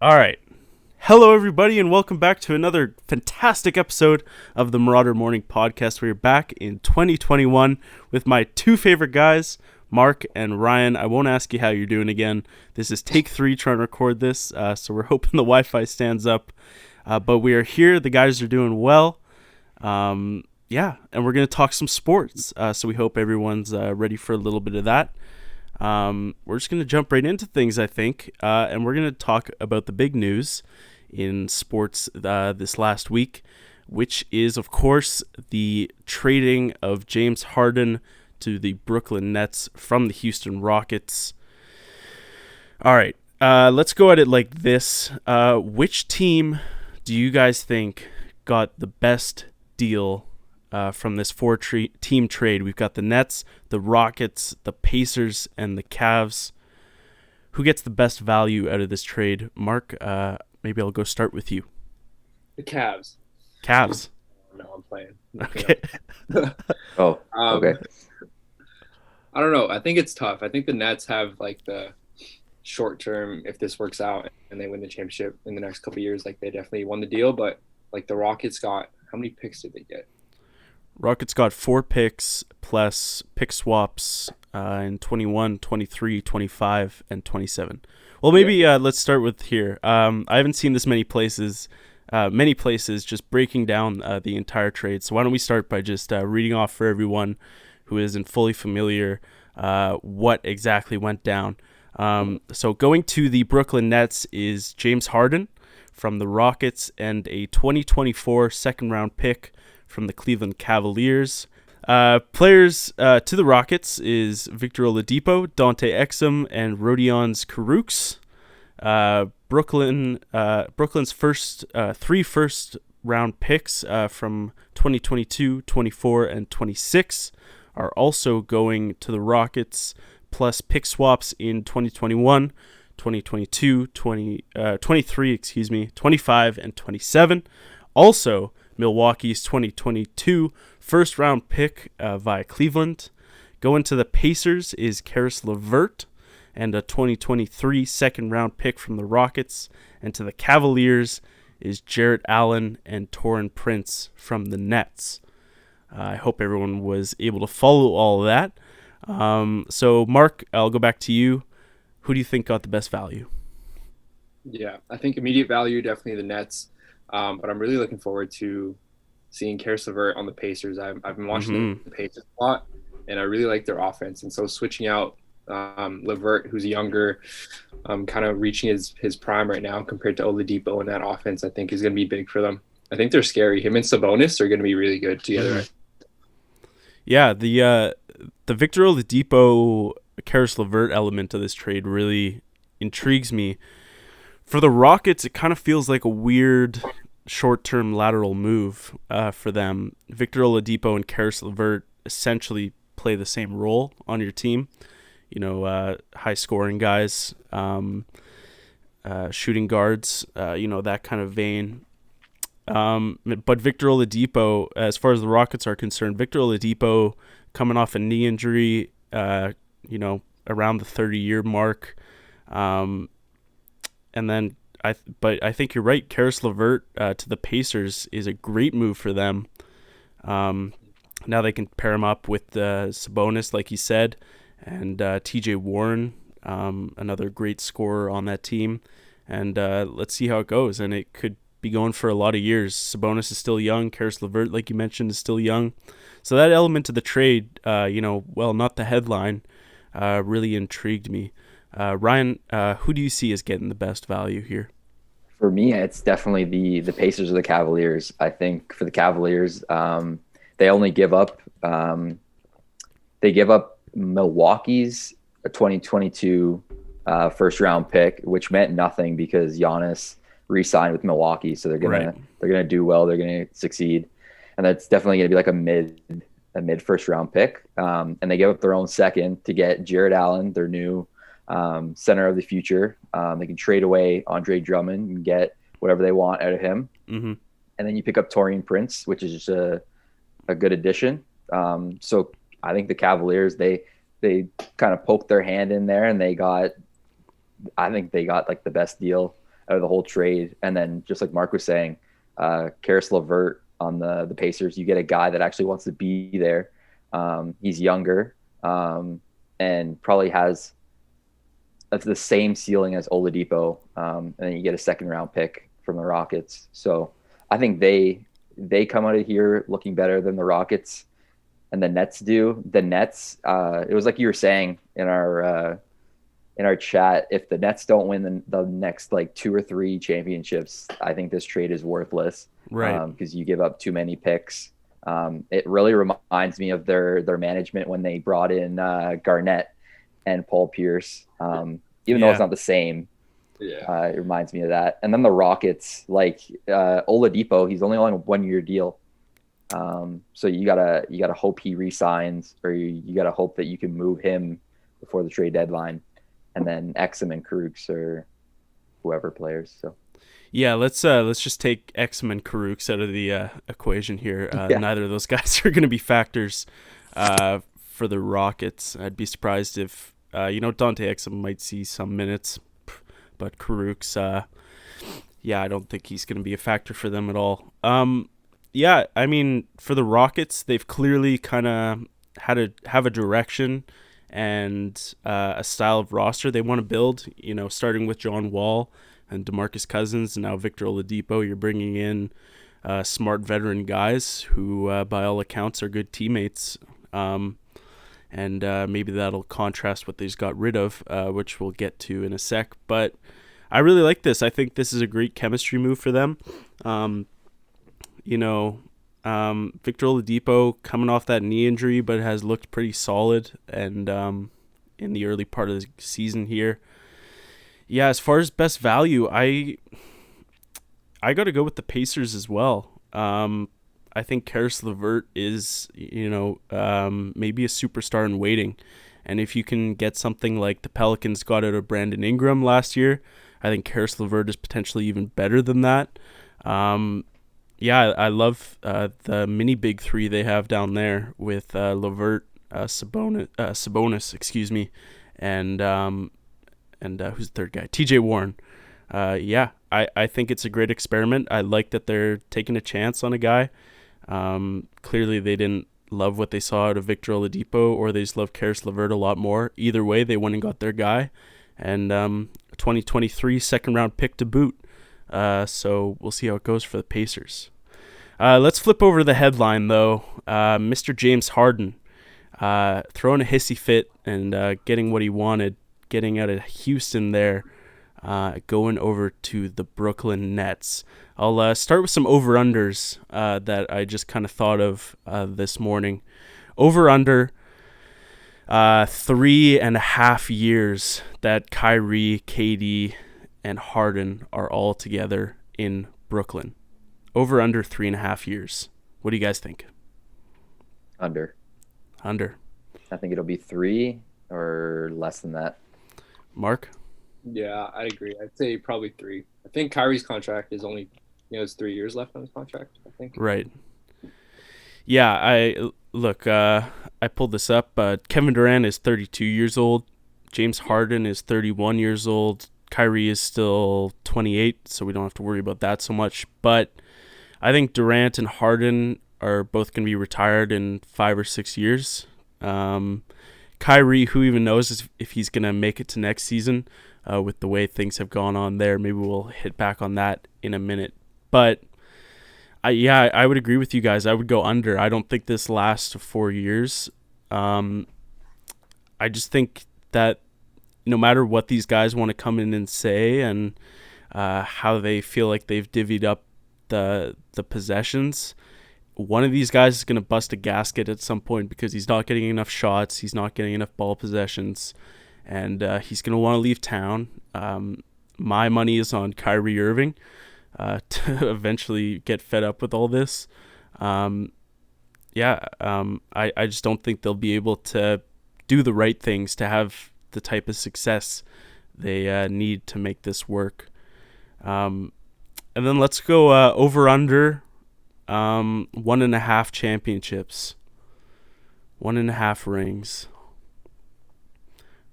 All right. Hello, everybody, and welcome back to another fantastic episode of the Marauder Morning Podcast. We're back in 2021 with my two favorite guys, Mark and Ryan. I won't ask you how you're doing again. This is take 3 trying to record this, so we're hoping the Wi-Fi stands up. But we are here. The guys are doing well. And we're going to talk some sports. So we hope everyone's ready for a little bit of that. We're just going to jump right into things, I think, and we're going to talk about the big news in sports this last week, which is, of course, the trading of James Harden to the Brooklyn Nets from the Houston Rockets. All right, let's go at it like this. Which team do you guys think got the best deal from this team trade? We've got the Nets, the Rockets, the Pacers, and the Cavs. Who gets the best value out of this trade? Mark, maybe I'll go start with you. The Cavs. Cavs. No, I'm playing. Okay. Okay. I don't know. I think it's tough. I think the Nets have like the short term, if this works out and they win the championship in the next couple of years, like they definitely won the deal. But like the Rockets got, how many picks did they get? Rockets got 4 picks plus pick swaps in 21, 23, 25, and 27. Well, maybe let's start with here. I haven't seen this many places just breaking down the entire trade. So why don't we start by just reading off for everyone who isn't fully familiar what exactly went down. So going to the Brooklyn Nets is James Harden from the Rockets and a 2024 second-round pick from the Cleveland Cavaliers. Players to the Rockets is Victor Oladipo, Dante Exum, and Rodions Kurucs. Brooklyn's first 3 first-round picks from 2022, 24, and 26 are also going to the Rockets, plus pick swaps in 2021, 2022, 23, 25, and 27. Also, Milwaukee's 2022 first-round pick via Cleveland. Going to the Pacers is Karis LeVert and a 2023 second-round pick from the Rockets. And to the Cavaliers is Jarrett Allen and Taurean Prince from the Nets. I hope everyone was able to follow all of that. So, Mark, I'll go back to you. Who do you think got the best value? Yeah, I think immediate value, definitely the Nets. But I'm really looking forward to seeing Karis LeVert on the Pacers. I've been watching the Pacers a lot, and I really like their offense. And so switching out LeVert, who's younger, kind of reaching his prime right now compared to Oladipo in that offense, I think is going to be big for them. I think they're scary. Him and Sabonis are going to be really good together. Yeah, the Victor Oladipo, Karis LeVert element of this trade really intrigues me. For the Rockets, it kind of feels like a weird short-term lateral move for them. Victor Oladipo and Karis LeVert essentially play the same role on your team. You know, high-scoring guys, shooting guards, that kind of vein. But Victor Oladipo, as far as the Rockets are concerned, Victor Oladipo coming off a knee injury, around the 30-year mark. And then, I think you're right. Karis LeVert to the Pacers is a great move for them. Now they can pair him up with Sabonis, like you said, and T.J. Warren, another great scorer on that team. And let's see how it goes. And it could be going for a lot of years. Sabonis is still young. Karis LeVert, like you mentioned, is still young. So that element of the trade, not the headline, really intrigued me. Ryan, who do you see as getting the best value here? For me, it's definitely the Pacers or the Cavaliers. I think for the Cavaliers, they only give up Milwaukee's 2022 first round pick, which meant nothing because Giannis re-signed with Milwaukee, so they're gonna do well, they're gonna succeed, and that's definitely gonna be like a mid first round pick. And they give up their own second to get Jarrett Allen, their new center of the future. They can trade away Andre Drummond and get whatever they want out of him. Mm-hmm. And then you pick up Taurean Prince, which is just a good addition. So I think the Cavaliers, they kind of poked their hand in there, and I think they got like the best deal out of the whole trade. And then just like Mark was saying, Karis LeVert on the Pacers, you get a guy that actually wants to be there. He's younger and probably has the same ceiling as Oladipo. And then you get a second round pick from the Rockets. So I think they come out of here looking better than the Rockets and the Nets do. The Nets, it was like you were saying in our chat, if the Nets don't win the next like 2 or 3 championships, I think this trade is worthless. Right. Because you give up too many picks. It really reminds me of their management when they brought in Garnett and Paul Pierce. Even though it's not the same, it reminds me of that. And then the Rockets, like Oladipo, he's only on a 1-year deal. So you gotta hope he resigns, or you gotta hope that you can move him before the trade deadline, and then Exum and Karooks or whoever players. So yeah, let's just take Exum and Karooks out of the equation here. Neither of those guys are going to be factors for the Rockets. I'd be surprised if Dante Exum might see some minutes, but Karooks, I don't think he's going to be a factor for them at all. I mean, for the Rockets, they've clearly kind of have a direction and a style of roster they want to build, starting with John Wall and DeMarcus Cousins and now Victor Oladipo. You're bringing in smart veteran guys who, by all accounts, are good teammates. And maybe that'll contrast what they just got rid of, which we'll get to in a sec. But I really like this. I think this is a great chemistry move for them. Victor Oladipo coming off that knee injury, but has looked pretty solid and in the early part of the season here. Yeah, as far as best value, I got to go with the Pacers as well. I think Karis LeVert is, maybe a superstar in waiting. And if you can get something like the Pelicans got out of Brandon Ingram last year, I think Karis LeVert is potentially even better than that. I love the mini big three they have down there with LeVert, Sabonis, and who's the third guy? TJ Warren. I think it's a great experiment. I like that they're taking a chance on a guy. Clearly they didn't love what they saw out of Victor Oladipo, or they just love Karis LeVert a lot more. Either way, they went and got their guy. And 2023 second round pick to boot. So we'll see how it goes for the Pacers. Let's flip over to the headline, though. Mr. James Harden throwing a hissy fit and getting what he wanted, getting out of Houston there, going over to the Brooklyn Nets. I'll start with some over-unders that I just kind of thought of this morning. Over-under 3.5 years that Kyrie, KD, and Harden are all together in Brooklyn. Over under 3.5 years. What do you guys think? Under. I think it'll be 3 or less than that. Mark? Yeah, I agree. I'd say probably 3. I think Kyrie's contract is only, it's 3 years left on his contract, I think. Right. Yeah, I pulled this up. Kevin Durant is 32 years old. James Harden is 31 years old. Kyrie is still 28, so we don't have to worry about that so much. But I think Durant and Harden are both going to be retired in 5 or 6 years. Kyrie, who even knows if he's going to make it to next season with the way things have gone on there. Maybe we'll hit back on that in a minute. But I would agree with you guys. I would go under. I don't think this lasts 4 years. I just think that no matter what these guys want to come in and say and how they feel like they've divvied up the possessions, one of these guys is going to bust a gasket at some point because he's not getting enough shots, he's not getting enough ball possessions, and he's going to want to leave town. My money is on Kyrie Irving to eventually get fed up with all this. I just don't think they'll be able to do the right things to have the type of success they need to make this work. And then let's go over under 1.5 championships, 1.5 rings.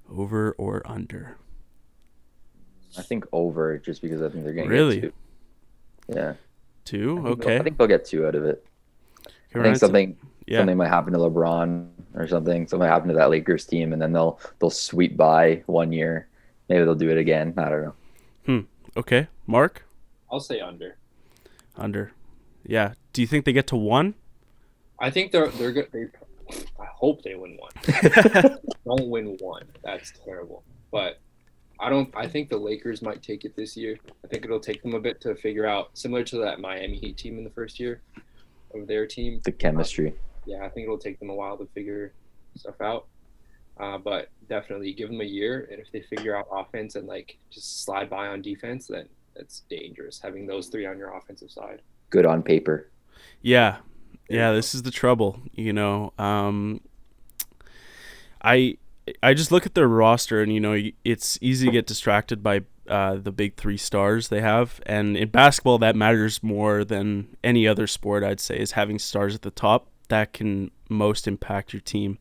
Over or under? I think over, just because I think they're going to Really? get two. Yeah. 2? I Okay. think they'll get two out of it. Okay, I think Ryan, yeah. something might happen to LeBron or something. Something might happen to that Lakers team, and then they'll sweep by 1 year. Maybe they'll do it again. I don't know. Okay. Mark? I'll say under. Under. Yeah. Do you think they get to 1? I think they're good. I hope they win one. Don't win one. That's terrible. But I think the Lakers might take it this year. I think it'll take them a bit to figure out, similar to that Miami Heat team in the first year of their team. The chemistry. Yeah, I think it'll take them a while to figure stuff out. But definitely give them a year, and if they figure out offense and like just slide by on defense, then it's dangerous having those three on your offensive side. Good on paper. Yeah. Yeah, this is the trouble, I just look at their roster, and it's easy to get distracted by the big 3 stars they have, and in basketball that matters more than any other sport. I'd say is having stars at the top that can most impact your team.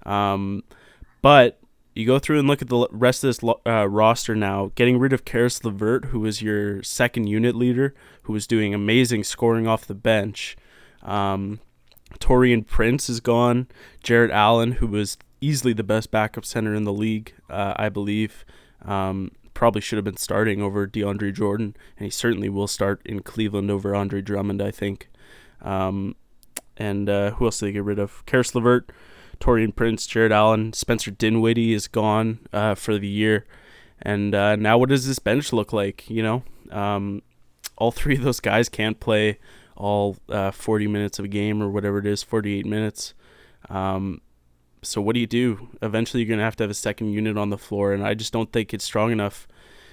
But you go through and look at the rest of this roster now, getting rid of Karis LeVert, who was your second unit leader, who was doing amazing scoring off the bench. Taurean Prince is gone. Jarrett Allen, who was easily the best backup center in the league, I believe, probably should have been starting over DeAndre Jordan, and he certainly will start in Cleveland over Andre Drummond, I think. And who else did they get rid of? Karis LeVert, Taurean Prince, Jarrett Allen, Spencer Dinwiddie is gone for the year. And now what does this bench look like? All 3 of those guys can't play all 40 minutes of a game or whatever it is, 48 minutes. So what do you do? Eventually you're going to have a second unit on the floor, and I just don't think it's strong enough.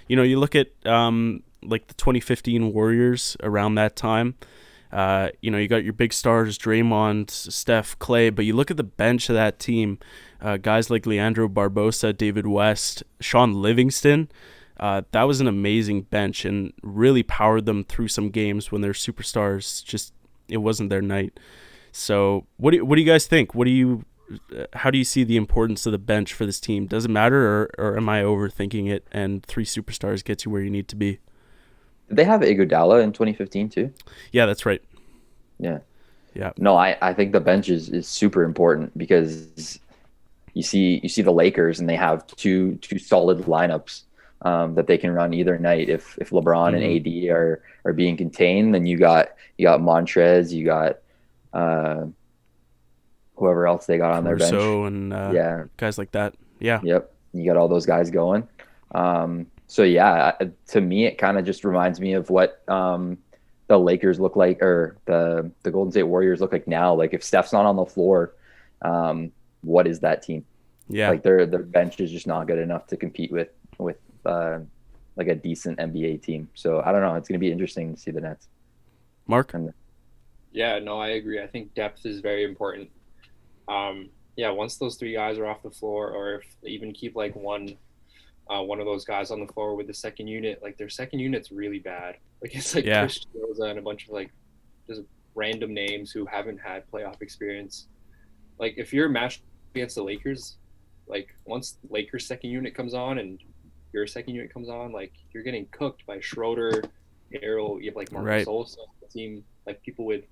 You look at like the 2015 Warriors around that time. You got your big stars, Draymond, Steph, Clay, but you look at the bench of that team, guys like Leandro Barbosa, David West, Sean Livingston. That was an amazing bench and really powered them through some games when their superstars it wasn't their night. So what do you guys think? How do you see the importance of the bench for this team? Does it matter, or am I overthinking it and 3 superstars gets you where you need to be? Did they have Iguodala in 2015 too? Yeah, that's right. Yeah. Yeah. No, I think the bench is super important, because you see the Lakers, and they have two solid lineups that they can run either night. If LeBron and AD are being contained, then you got Montrez, you got whoever else they got on their bench, and guys like that. Yeah. Yep. You got all those guys going. So yeah, to me, it kind of just reminds me of what the Lakers look like, or the Golden State Warriors look like now. Like, if Steph's not on the floor, what is that team? Yeah. Like, their bench is just not good enough to compete with like a decent NBA team. So I don't know. It's going to be interesting to see the Nets. Mark? Yeah, no, I agree. I think depth is very important. Once those 3 guys are off the floor, or if they even keep like one of those guys on the floor with the second unit, like their second unit's really bad. Like, it's like Chris Rosa and a bunch of like just random names who haven't had playoff experience. Like, if you're matched against the Lakers, like once Lakers second unit comes on and your second unit comes on, like, you're getting cooked by Schroeder, Harrell. You have like Marc Gasol, the team, like people with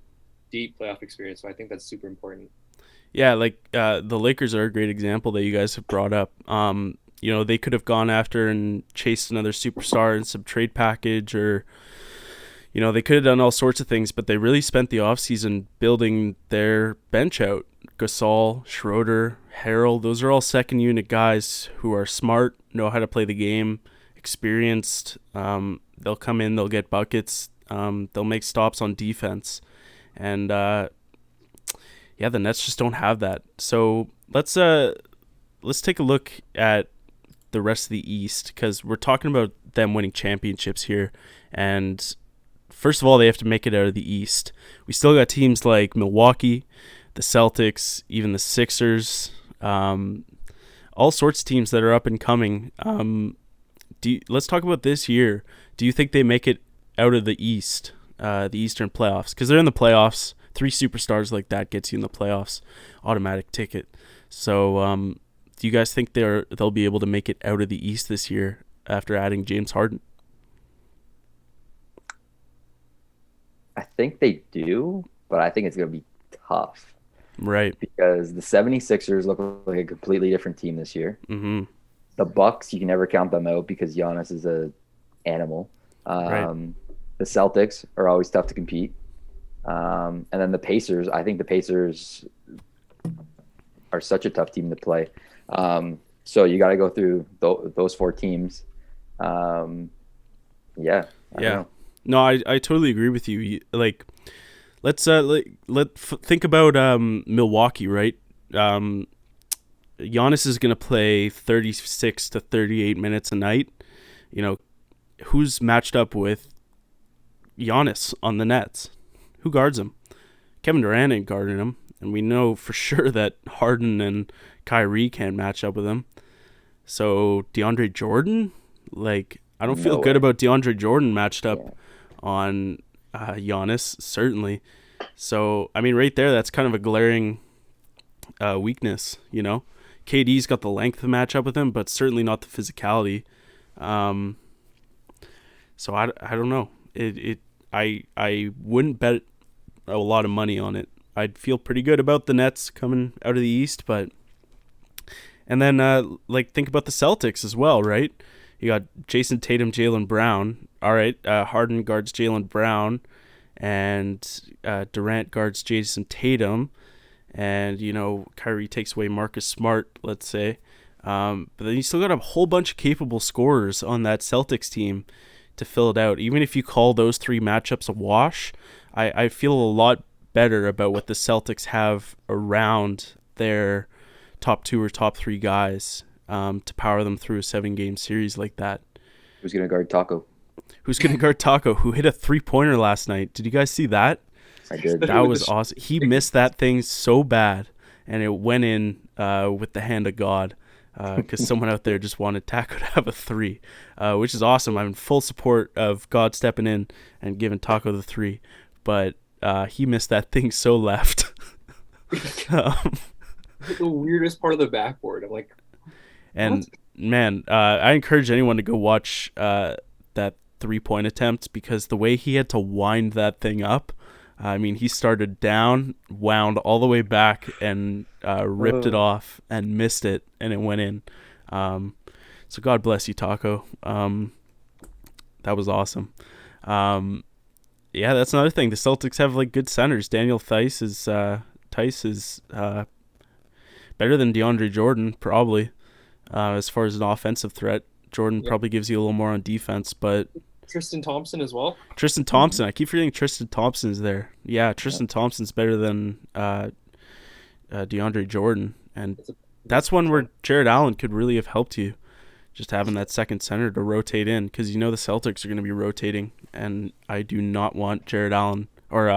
deep playoff experience. So I think that's super important. Yeah, like the Lakers are a great example that you guys have brought up. They could have gone after and chased another superstar in some trade package, or they could have done all sorts of things, but they really spent the offseason building their bench out. Gasol, Schroeder, Harrell, those are all second unit guys who are smart, know how to play the game, experienced. They'll come in, they'll get buckets, they'll make stops on defense. And the Nets just don't have that. So let's take a look at the rest of the East, because we're talking about them winning championships here. And first of all, they have to make it out of the East. We still got teams like Milwaukee, the Celtics, even the Sixers, all sorts of teams that are up and coming. Let's talk about this year. Do you think they make it out of the East, the Eastern playoffs? Because they're in the playoffs. 3 superstars like that gets you in the playoffs, automatic ticket. So do you guys think they'll be able to make it out of the East this year? after adding James Harden? I think they do, but I think it's going to be tough. Right. Because the 76ers look like a completely different team this year. Mm-hmm. The Bucks, you can never count them out because Giannis is an animal. Right. The Celtics are always tough to compete. And then the Pacers, I think the Pacers are such a tough team to play. So you got to go through those 4 teams. Yeah. No, I totally agree with you. Like, let's think about Milwaukee, right? Giannis is going to play 36 to 38 minutes a night. You know, who's matched up with Giannis on the Nets? Who guards him? Kevin Durant ain't guarding him, and we know for sure that Harden and Kyrie can't match up with him. So DeAndre Jordan, like, I don't feel good about DeAndre Jordan matched up on Giannis, certainly. So, I mean, right there, that's kind of a glaring weakness, you know? KD's got the length to match up with him, but certainly not the physicality. So I don't know. I wouldn't bet a lot of money on it. I'd feel pretty good about the Nets coming out of the East, but and then think about the Celtics as well, right? You got Jason Tatum, Jaylen Brown. All right, Harden guards Jaylen Brown, and Durant guards Jason Tatum, and Kyrie takes away Marcus Smart, let's say. But then you still got a whole bunch of capable scorers on that Celtics team to fill it out. Even if you call those 3 matchups a wash, I feel a lot better about what the Celtics have around their top 2 or top 3 guys to power them through a 7-game series like that. Who's going to guard Taco? Who's going to guard Taco, who hit a 3-pointer last night? Did you guys see that? I did. That was awesome. He missed that thing so bad, and it went in with the hand of God. Because someone out there just wanted Taco to have a 3, which is awesome. I'm in full support of God stepping in and giving Taco the 3, but he missed that thing so left. The weirdest part of the backboard. I'm like, and what? Man, I encourage anyone to go watch that 3-point attempt, because the way he had to wind that thing up. I mean, he started down, wound all the way back, and ripped it off and missed it, and it went in. So God bless you, Taco. That was awesome. Yeah, that's another thing. The Celtics have good centers. Daniel Theis is better than DeAndre Jordan, probably, as far as an offensive threat. Jordan probably gives you a little more on defense, but Tristan Thompson as well. Tristan Thompson. I keep forgetting Tristan Thompson's there. Yeah, Tristan Thompson's better than DeAndre Jordan. And that's one where Jared Allen could really have helped you, just having that second center to rotate in, because the Celtics are going to be rotating, and I do not want Jared Allen or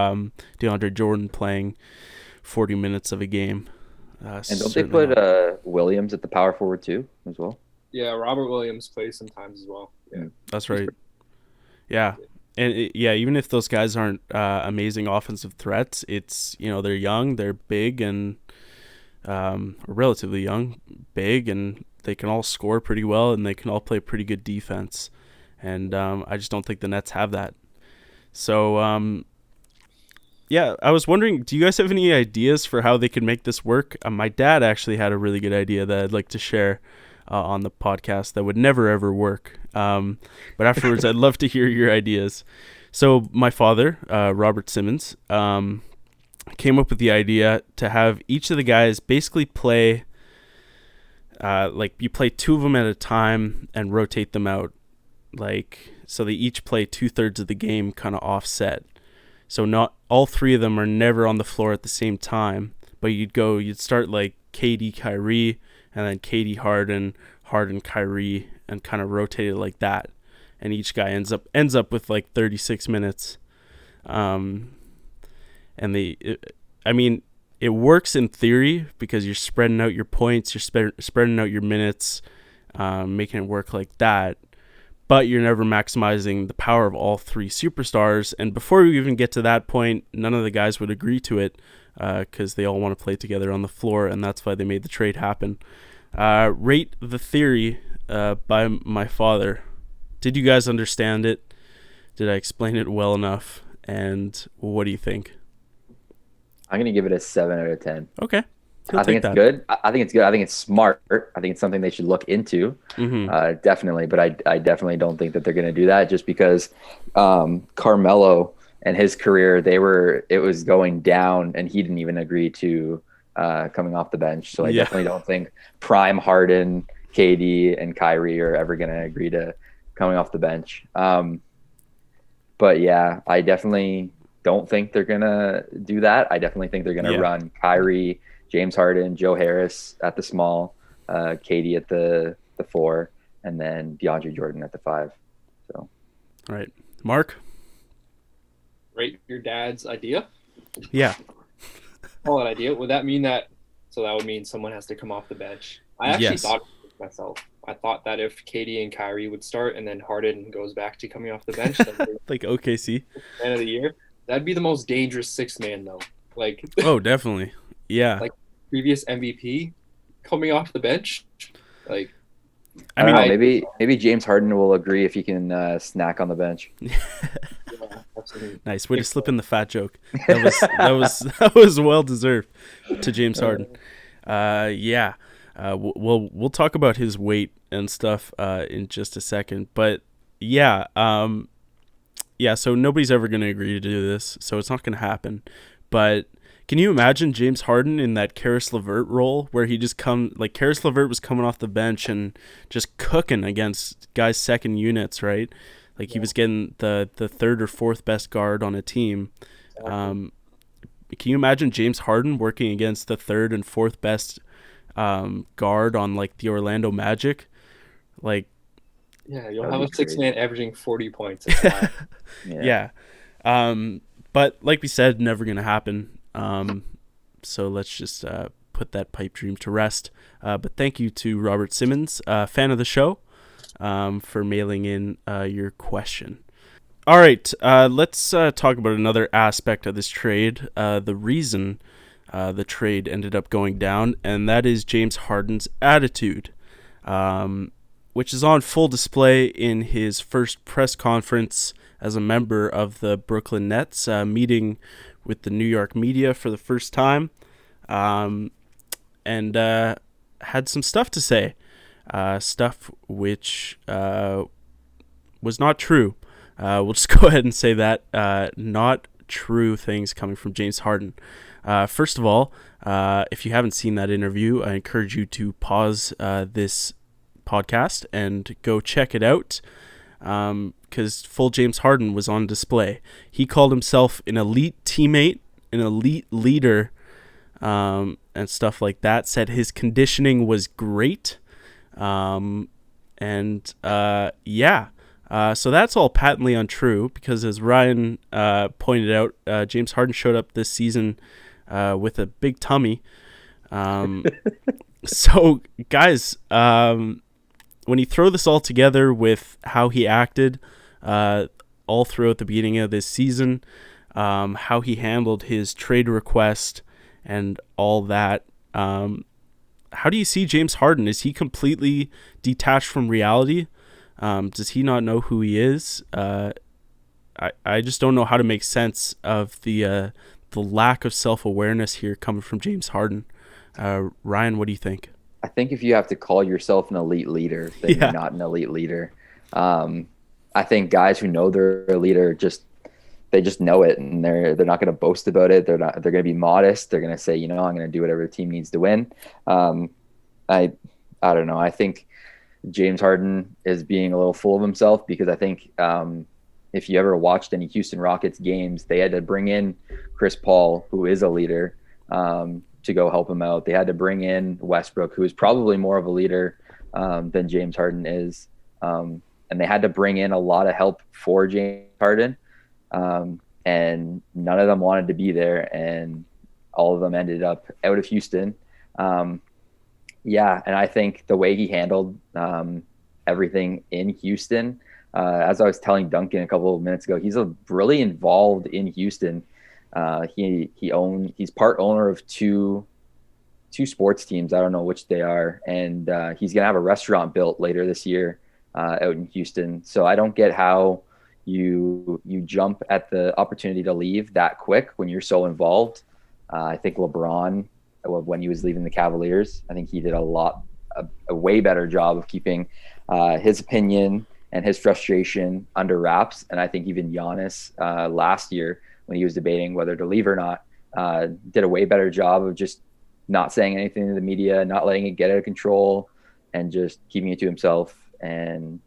DeAndre Jordan playing 40 minutes of a game. And don't they put Williams at the power forward too as well? Yeah, Robert Williams plays sometimes as well. Yeah, that's right. Yeah, and even if those guys aren't amazing offensive threats, it's they're young, they're big, and relatively young, big, and they can all score pretty well, and they can all play pretty good defense. And I just don't think the Nets have that. So I was wondering, do you guys have any ideas for how they could make this work? My dad actually had a really good idea that I'd like to share on the podcast that would never ever work. But afterwards, I'd love to hear your ideas. So my father, Robert Simmons, came up with the idea to have each of the guys basically play, you play 2 of them at a time and rotate them out, so they each play 2/3 of the game kind of offset. So not all 3 of them are never on the floor at the same time, but you'd start KD, Kyrie, and then KD, Harden, Kyrie, and kind of rotate it like that. And each guy ends up with 36 minutes. It works in theory because you're spreading out your points, you're spreading out your minutes, making it work like that. But you're never maximizing the power of all 3 superstars. And before we even get to that point, none of the guys would agree to it because they all want to play together on the floor, and that's why they made the trade happen. Rate the theory by my father. Did you guys understand it? Did I explain it well enough? And what do you think? I'm gonna give it a 7 out of 10. Okay. He'll I think take it's that. good. I think it's good. I think it's smart. I think it's something they should look into. Definitely, but I definitely don't think that they're going to do that just because Carmelo and his career, it was going down, and he didn't even agree to coming off the bench. So I definitely don't think prime Harden, KD, and Kyrie are ever going to agree to coming off the bench. But yeah, I definitely don't think they're going to do that. I definitely think they're going to run Kyrie, James Harden, Joe Harris at the small, KD at the 4, and then DeAndre Jordan at the 5. So, all right, Mark. Rate your dad's idea. Yeah. Call it idea. Would that mean that? So that would mean someone has to come off the bench. I actually thought it myself. I thought that if KD and Kyrie would start, and then Harden goes back to coming off the bench, like OKC, man of the year, that'd be the most dangerous sixth man though. Like, oh, definitely, yeah. Like previous MVP coming off the bench, like. I don't know. Maybe James Harden will agree if he can snack on the bench. Nice way to slip in the fat joke. That was well deserved to James Harden. We'll talk about his weight and stuff in just a second, but so nobody's ever going to agree to do this, so it's not going to happen. But can you imagine James Harden in that Karis LeVert role where he just Karis LeVert was coming off the bench and just cooking against guys' second units, right? Like he was getting the third or fourth best guard on a team. Can you imagine James Harden working against the third and fourth best guard on like the Orlando Magic? Like, yeah, you'll have a six-man averaging 40 points. Yeah. But like we said, never gonna happen. So let's just put that pipe dream to rest. But thank you to Robert Simmons, fan of the show, for mailing in your question. All right, let's talk about another aspect of this trade, the reason the trade ended up going down, and that is James Harden's attitude, which is on full display in his first press conference as a member of the Brooklyn Nets, meeting with the New York media for the first time, and had some stuff to say, stuff which was not true. We'll just go ahead and say that, not true things coming from James Harden. First of all, if you haven't seen that interview, I encourage you to pause this podcast and go check it out, because full James Harden was on display. He called himself an elite teammate, an elite leader, and stuff like that. Said his conditioning was great, so that's all patently untrue, because as Ryan pointed out, James Harden showed up this season with a big tummy. So guys, when you throw this all together with how he acted all throughout the beginning of this season, how he handled his trade request and all that, how do you see James Harden? Is he completely detached from reality? Does he not know who he is? I just don't know how to make sense of the lack of self-awareness here coming from James Harden. Ryan, what do you think? I think if you have to call yourself an elite leader, then you're not an elite leader. I think guys who know they're a leader they just know it, and they're not going to boast about it. They're going to be modest. They're going to say, I'm going to do whatever the team needs to win. I don't know. I think James Harden is being a little full of himself, because I think if you ever watched any Houston Rockets games, they had to bring in Chris Paul, who is a leader, to go help him out. They had to bring in Westbrook, who is probably more of a leader than James Harden is. And they had to bring in a lot of help for James Harden. And none of them wanted to be there, and all of them ended up out of Houston. And I think the way he handled everything in Houston, as I was telling Duncan a couple of minutes ago, he's really involved in Houston. He's part owner of two two sports teams. I don't know which they are, and he's gonna have a restaurant built later this year out in Houston. So I don't get how you jump at the opportunity to leave that quick when you're so involved. I think LeBron, when he was leaving the Cavaliers, I think he did a way better job of keeping his opinion and his frustration under wraps. And I think even Giannis last year, when he was debating whether to leave or not, did a way better job of just not saying anything to the media, not letting it get out of control, and just keeping it to himself and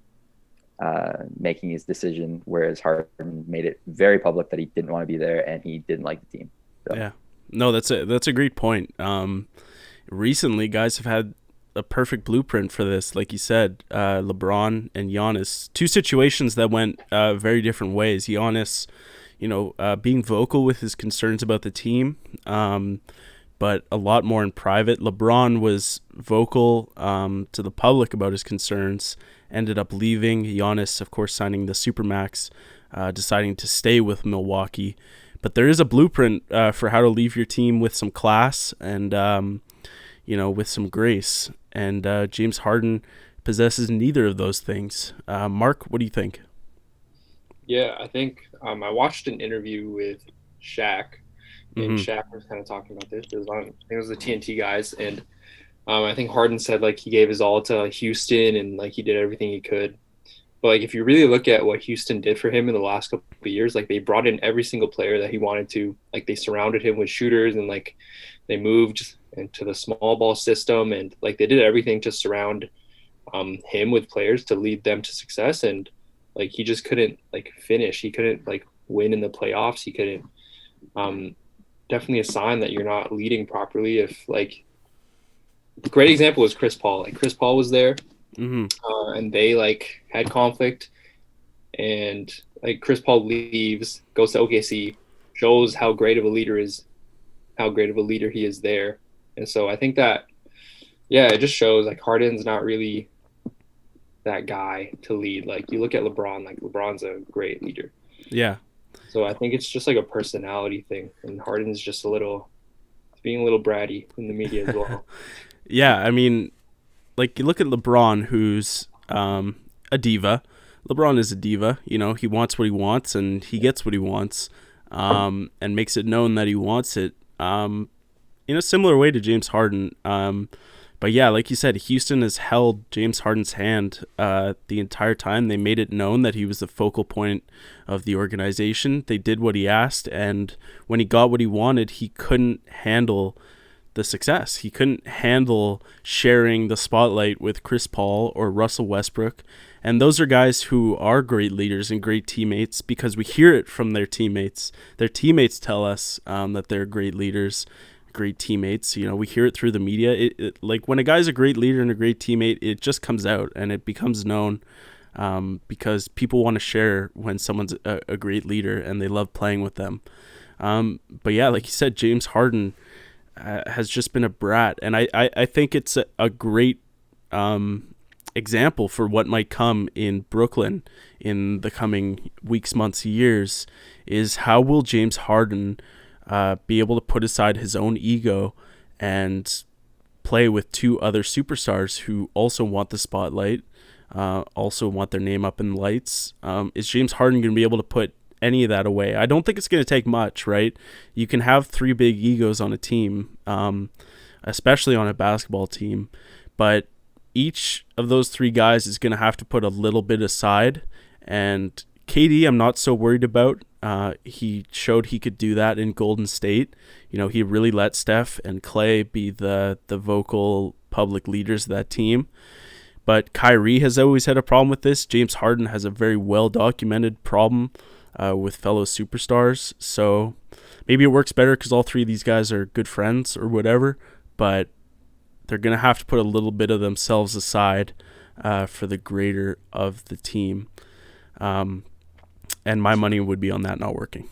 making his decision. Whereas Harden made it very public that he didn't want to be there and he didn't like the team. So. Yeah, no, that's a great point. Recently, guys have had a perfect blueprint for this. Like you said, LeBron and Giannis, two situations that went very different ways. Giannis, being vocal with his concerns about the team, but a lot more in private. LeBron was vocal to the public about his concerns, ended up leaving. Giannis, of course, signing the Supermax, deciding to stay with Milwaukee. But there is a blueprint for how to leave your team with some class and, with some grace. And James Harden possesses neither of those things. Mark, what do you think? Yeah, I think I watched an interview with Shaq, and Shaq was kind of talking about this. It was the TNT guys, and I think Harden said like he gave his all to Houston and like he did everything he could. But like if you really look at what Houston did for him in the last couple of years, like they brought in every single player that he wanted to. Like they surrounded him with shooters and like they moved into the small ball system and like they did everything to surround him with players to lead them to success. And like he just couldn't like finish. He couldn't like win in the playoffs. He couldn't. Definitely a sign that you're not leading properly. If like, a great example was Chris Paul. Like Chris Paul was there, and they like had conflict, and like Chris Paul leaves, goes to OKC, shows how great of a leader he is there. And so I think that, yeah, it just shows like Harden's not really that guy to lead. Like you look at LeBron, like LeBron's a great leader. Yeah. So I think it's just like a personality thing, and Harden's just being a little bratty in the media as well. Yeah, I mean, like you look at LeBron, who's a diva. LeBron is a diva. He wants what he wants, and he gets what he wants, and makes it known that he wants it. In a similar way to James Harden. But yeah, like you said, Houston has held James Harden's hand the entire time. They made it known that he was the focal point of the organization. They did what he asked, and when he got what he wanted, he couldn't handle the success. He couldn't handle sharing the spotlight with Chris Paul or Russell Westbrook. And those are guys who are great leaders and great teammates because we hear it from their teammates. Their teammates tell us that they're great leaders, great teammates. We hear it through the media. It like when a guy's a great leader and a great teammate, it just comes out and it becomes known because people want to share when someone's a great leader and they love playing with them. But yeah, like you said, James Harden has just been a brat, and I think it's a great example for what might come in Brooklyn in the coming weeks, months, years. Is how will James Harden be able to put aside his own ego and play with two other superstars who also want the spotlight, also want their name up in lights? Is James Harden going to be able to put any of that away? I don't think it's going to take much, right? You can have three big egos on a team, especially on a basketball team, but each of those three guys is going to have to put a little bit aside. And KD, I'm not so worried about. He showed he could do that in Golden State. He really let Steph and Clay be the vocal public leaders of that team. But Kyrie has always had a problem with this. James Harden has a very well-documented problem with fellow superstars. So maybe it works better because all three of these guys are good friends or whatever. But they're going to have to put a little bit of themselves aside for the greater of the team. And my money would be on that not working.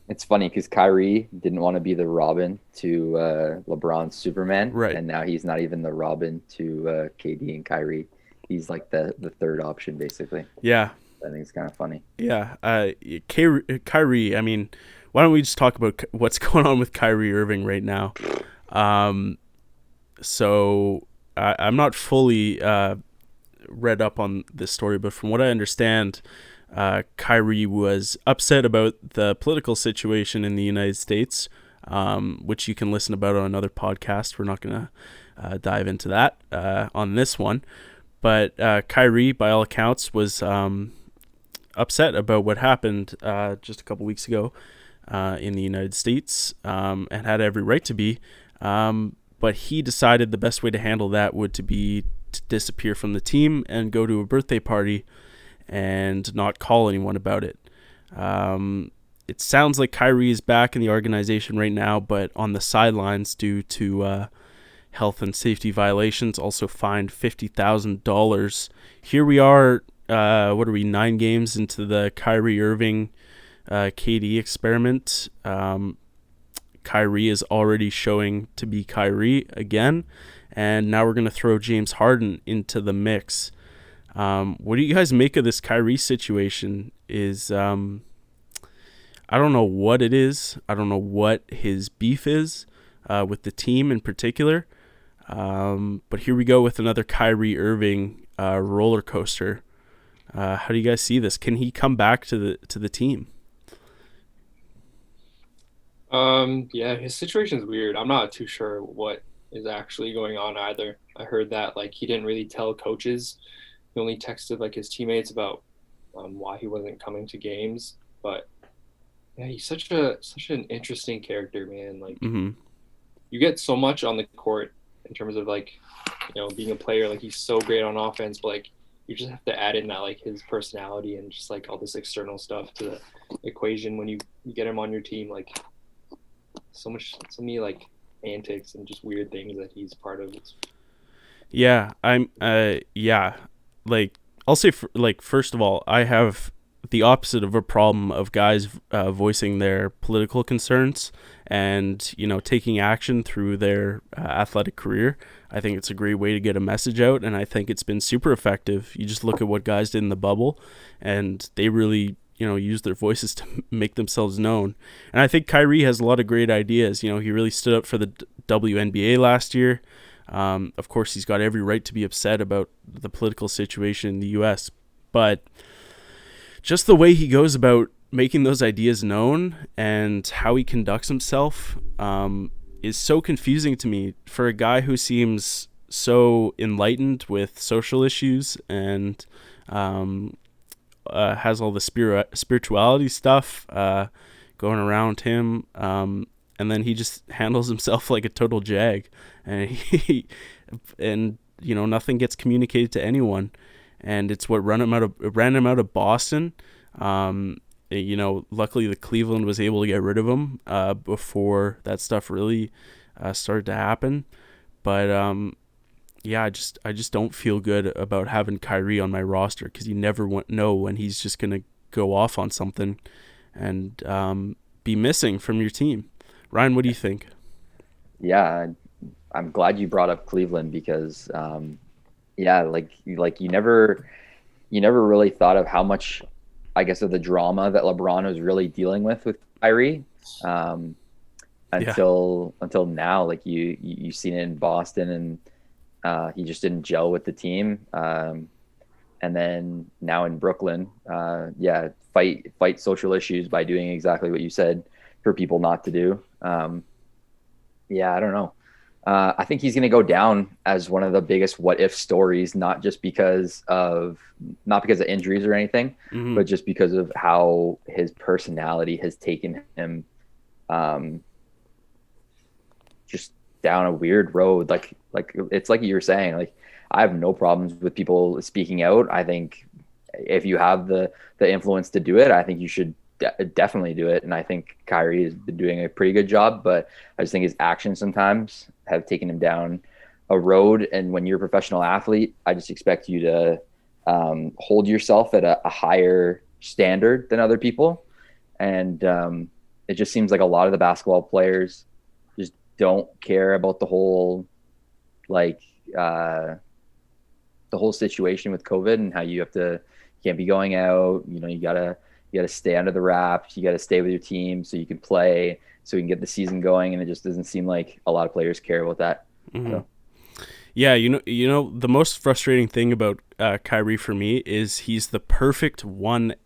It's funny because Kyrie didn't want to be the Robin to LeBron's Superman. Right. And now he's not even the Robin to KD and Kyrie. He's like the third option, basically. Yeah. I think it's kind of funny. Yeah. Kyrie, I mean, why don't we just talk about what's going on with Kyrie Irving right now? So I'm not fully read up on this story, but from what I understand, Kyrie was upset about the political situation in the United States, which you can listen about on another podcast. We're not going to dive into that on this one. But Kyrie, by all accounts, was upset about what happened just a couple weeks ago in the United States, and had every right to be. But he decided the best way to handle that would to be to disappear from the team and go to a birthday party and not call anyone about it. It sounds like Kyrie is back in the organization right now, but on the sidelines due to health and safety violations, also fined $50,000. Here we are, 9 games into the Kyrie Irving KD experiment. Kyrie is already showing to be Kyrie again, and now we're going to throw James Harden into the mix. What do you guys make of this Kyrie situation? I don't know what it is. I don't know what his beef is with the team in particular. But here we go with another Kyrie Irving roller coaster. How do you guys see this? Can he come back to the team? Yeah, his situation's weird. I'm not too sure what is actually going on either. I heard that like he didn't really tell coaches. He only texted like his teammates about why he wasn't coming to games. But yeah, he's such an interesting character, man. Like you get so much on the court in terms of like, being a player. Like he's so great on offense, but like you just have to add in that like his personality and just like all this external stuff to the equation when you get him on your team. Like so many like antics and just weird things that he's part of. Yeah, like I'll say first of all, I have the opposite of a problem of guys voicing their political concerns and taking action through their athletic career. I think it's a great way to get a message out, and I think it's been super effective. You just look at what guys did in the bubble, and they really use their voices to make themselves known. And I think Kyrie has a lot of great ideas. He really stood up for the WNBA last year. Of course, he's got every right to be upset about the political situation in the U.S., but just the way he goes about making those ideas known and how he conducts himself is so confusing to me for a guy who seems so enlightened with social issues and has all the spirituality stuff going around him, and then he just handles himself like a total jag, and nothing gets communicated to anyone, and it's what ran him out of Boston. Luckily the Cleveland was able to get rid of him before that stuff really started to happen, but I just don't feel good about having Kyrie on my roster because you never know when he's just going to go off on something and be missing from your team. Ryan, what do you think? Yeah, I'm glad you brought up Cleveland because, like you never really thought of how much, I guess, of the drama that LeBron was really dealing with Kyrie until now. Like you've seen it in Boston, and he just didn't gel with the team. And then now in Brooklyn, fight social issues by doing exactly what you said for people not to do. I don't know. I think he's going to go down as one of the biggest what if stories, not because of injuries or anything, but just because of how his personality has taken him just down a weird road. Like it's like you were saying, like I have no problems with people speaking out. I think if you have the influence to do it, I think you should definitely do it. And I think Kyrie has been doing a pretty good job, but I just think his actions sometimes have taken him down a road. And when you're a professional athlete, I just expect you to hold yourself at a higher standard than other people. And it just seems like a lot of the basketball players just don't care about the whole situation with COVID and how you can't be going out. You gotta stay under the wraps. You gotta stay with your team so you can play, so you can get the season going. And it just doesn't seem like a lot of players care about that. So. Yeah, the most frustrating thing about Kyrie for me is he's the perfect 1A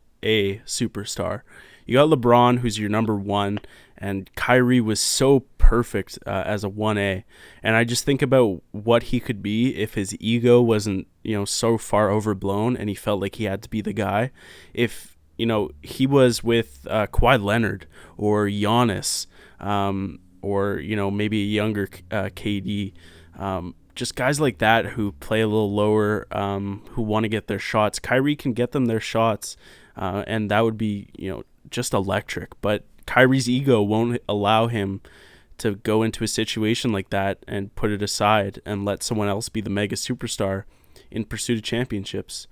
superstar. You got LeBron, who's your number one, and Kyrie was so perfect as a 1A. And I just think about what he could be if his ego wasn't, so far overblown and he felt like he had to be the guy. If, he was with Kawhi Leonard or Giannis, or, maybe a younger KD, just guys like that who play a little lower, who want to get their shots. Kyrie can get them their shots, and that would be, just electric. But Kyrie's ego won't allow him to go into a situation like that and put it aside and let someone else be the mega superstar in pursuit of championships.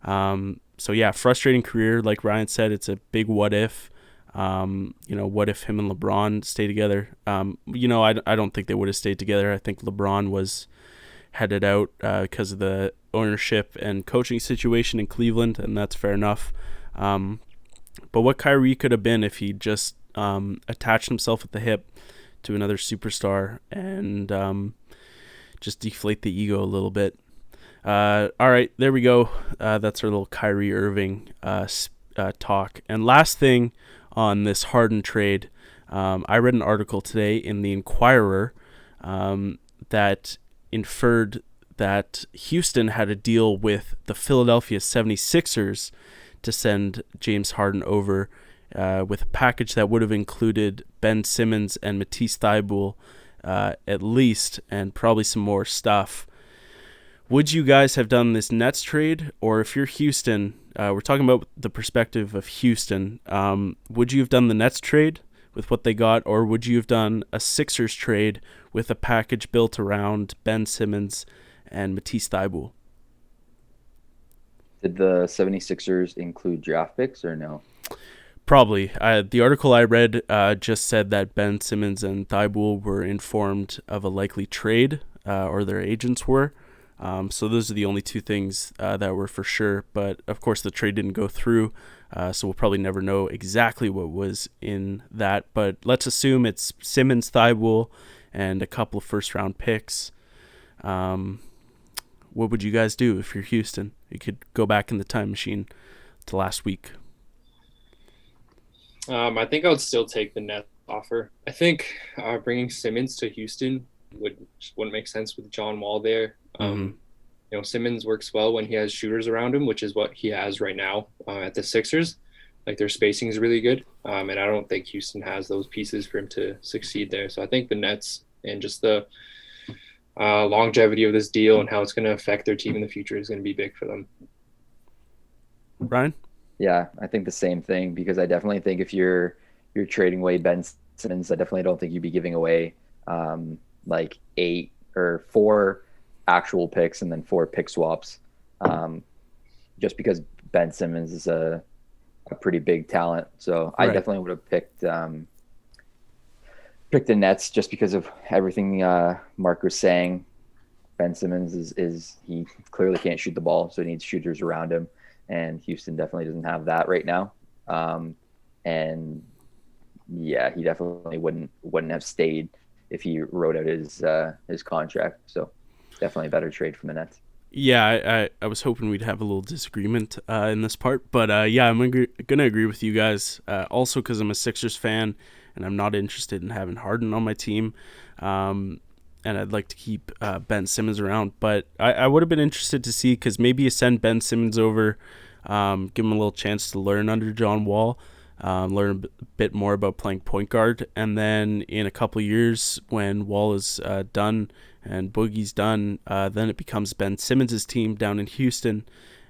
So yeah, frustrating career. Like Ryan said, it's a big what if. What if him and LeBron stay together? I don't think they would have stayed together. I think LeBron was headed out because of the ownership and coaching situation in Cleveland, and that's fair enough. But what Kyrie could have been if he just attached himself at the hip to another superstar and just deflate the ego a little bit. All right, there we go. That's our little Kyrie Irving talk. And last thing on this Harden trade, I read an article today in the Inquirer that inferred that Houston had a deal with the Philadelphia 76ers to send James Harden over with a package that would have included Ben Simmons and Matisse Thybulle at least, and probably some more stuff. Would you guys have done this Nets trade? Or if you're Houston, we're talking about the perspective of Houston, would you have done the Nets trade with what they got, or would you have done a Sixers trade with a package built around Ben Simmons and Matisse Thybulle? Did the 76ers include draft picks or no? Probably. The article I read just said that Ben Simmons and Thybulle were informed of a likely trade, or their agents were. So those are the only two things that were for sure. But, of course, the trade didn't go through, so we'll probably never know exactly what was in that. But let's assume it's Simmons, Thybulle, and a couple of first-round picks. What would you guys do if you're Houston? You could go back in the time machine to last week. I think I would still take the Nets offer. I think bringing Simmons to Houston wouldn't make sense with John Wall there. Simmons works well when he has shooters around him, which is what he has right now at the Sixers. Like, their spacing is really good, and I don't think Houston has those pieces for him to succeed there. So I think the Nets and just the longevity of this deal and how it's going to affect their team in the future is going to be big for them. Brian? Yeah, I think the same thing, because I definitely think if you're trading away Ben Simmons, I definitely don't think you'd be giving away like 8 or 4 actual picks and then 4 pick swaps, just because Ben Simmons is a pretty big talent. So I definitely would have picked the Nets just because of everything Mark was saying. Ben Simmons is he clearly can't shoot the ball, so he needs shooters around him, and Houston definitely doesn't have that right now. And yeah, he definitely wouldn't have stayed if he wrote out his contract. So definitely a better trade from the Nets. Yeah, I was hoping we'd have a little disagreement in this part, but yeah, I'm gonna agree with you guys. Also, because I'm a Sixers fan and I'm not interested in having Harden on my team, and I'd like to keep Ben Simmons around. But I would have been interested to see, because maybe you send Ben Simmons over, give him a little chance to learn under John Wall, learn a bit more about playing point guard, and then in a couple years when Wall is done and Boogie's done, then it becomes Ben Simmons' team down in Houston,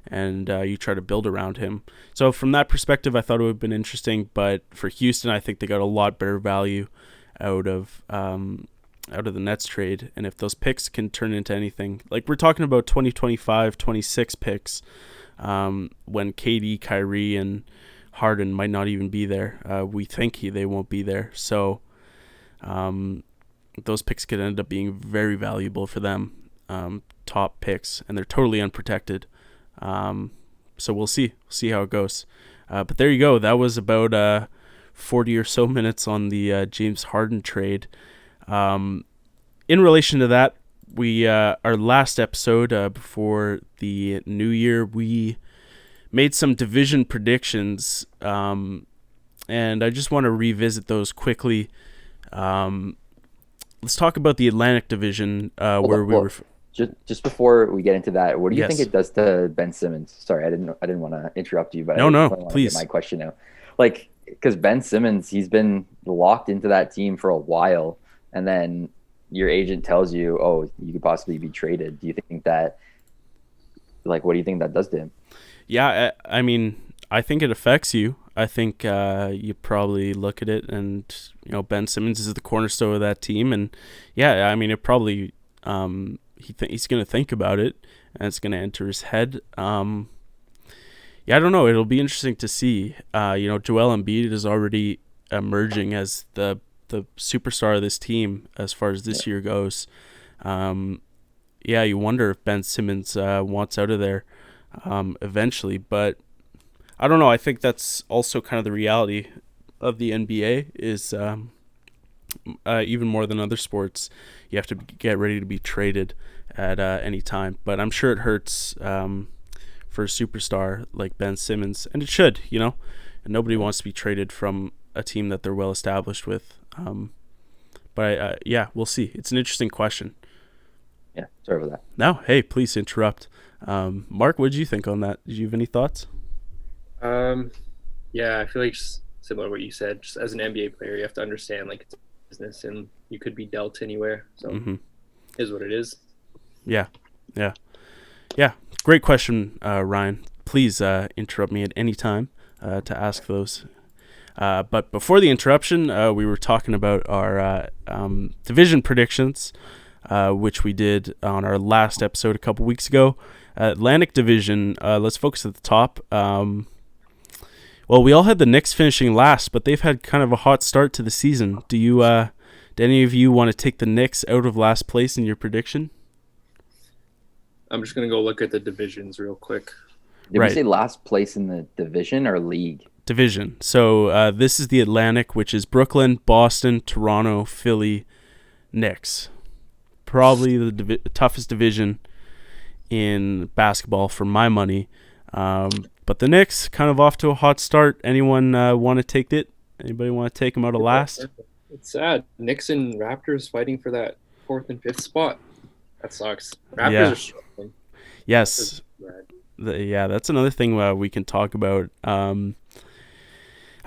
and you try to build around him. So from that perspective, I thought it would have been interesting, but for Houston, I think they got a lot better value out of the Nets trade, and if those picks can turn into anything, like we're talking about 2025, 26 picks, when KD, Kyrie, and Harden might not even be there. We think they won't be there. So those picks could end up being very valuable for them, top picks, and they're totally unprotected. So we'll see how it goes. But there you go. That was about 40 or so minutes on the James Harden trade. In relation to that, our last episode before the new year, we made some division predictions, and I just want to revisit those quickly. Let's talk about the Atlantic Division, where we were. Just before we get into that, what do you think Yes. it does to Ben Simmons? Sorry, I didn't want to interrupt you, but No, I no, want to please. get my question out. Like, because Ben Simmons, he's been locked into that team for a while, and then your agent tells you, "Oh, you could possibly be traded." Do you think that, like, what do you think that does to him? Yeah, I mean, I think it affects you. I think you probably look at it, and Ben Simmons is the cornerstone of that team, and yeah, I mean, it probably he's going to think about it, and it's going to enter his head. Yeah, I don't know. It'll be interesting to see. Joel Embiid is already emerging as the superstar of this team as far as this year goes. Yeah, you wonder if Ben Simmons wants out of there eventually, but I don't know. I think that's also kind of the reality of the NBA is even more than other sports, you have to get ready to be traded at any time. But I'm sure it hurts for a superstar like Ben Simmons, and it should, and nobody wants to be traded from a team that they're well established with. But yeah, we'll see. It's an interesting question. Yeah, sorry about that. No, hey, please interrupt. Mark, what did you think on that? Did you have any thoughts? Yeah, I feel like just similar to what you said. Just as an NBA player, you have to understand like it's a business, and you could be dealt anywhere. So, it is what it is. Yeah. Great question, Ryan. Please interrupt me at any time to ask those. But before the interruption, we were talking about our division predictions, which we did on our last episode a couple weeks ago. Atlantic Division, let's focus at the top. Well, we all had the Knicks finishing last, but they've had kind of a hot start to the season. Do any of you want to take the Knicks out of last place in your prediction? I'm just going to go look at the divisions real quick. Did we say last place in the division or league? Division. So this is the Atlantic, which is Brooklyn, Boston, Toronto, Philly, Knicks. Probably the toughest division in basketball for my money. But the Knicks kind of off to a hot start. Anyone want to take it? Anybody want to take them out of last? It's sad. Knicks and Raptors fighting for that 4th and 5th spot. That sucks. Raptors are struggling. Yes. That's another thing we can talk about. I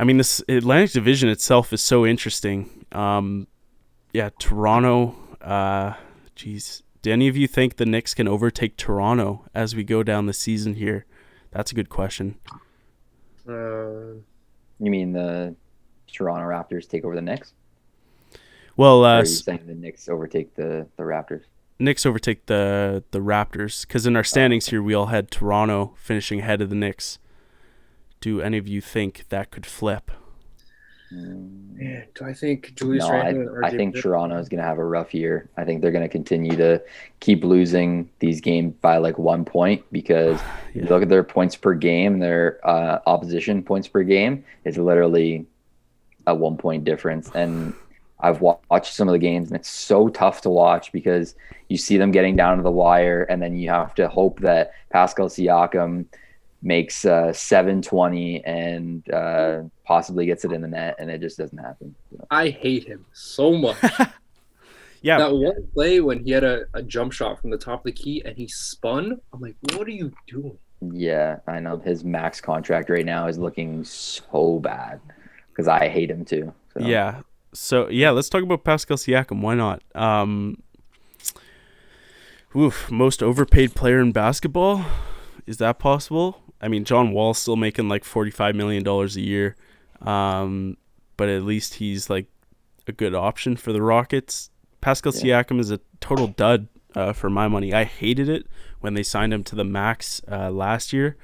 mean, this Atlantic Division itself is so interesting. Toronto. Do any of you think the Knicks can overtake Toronto as we go down the season here? That's a good question. You mean the Toronto Raptors take over the Knicks? Well, or are you saying the Knicks overtake the Raptors? Knicks overtake the Raptors, because in our standings here, we all had Toronto finishing ahead of the Knicks. Do any of you think that could flip? Man, do I think Julius Randle? I think Toronto is going to have a rough year. I think they're going to continue to keep losing these games by like 1 point, because if you look at their points per game, their opposition points per game is literally a 1 point difference. And I've watched some of the games, and it's so tough to watch because you see them getting down to the wire, and then you have to hope that Pascal Siakam makes 7-20 and possibly gets it in the net, and it just doesn't happen. I hate him so much. Yeah. That one play when he had a jump shot from the top of the key and he spun, I'm like, what are you doing? Yeah, I know. His max contract right now is looking so bad because I hate him too. So. Yeah. So, let's talk about Pascal Siakam. Why not? Most overpaid player in basketball? Is that possible? I mean, John Wall's still making like $45 million a year, but at least he's like a good option for the Rockets. Pascal Siakam is a total dud for my money. I hated it when they signed him to the max last year.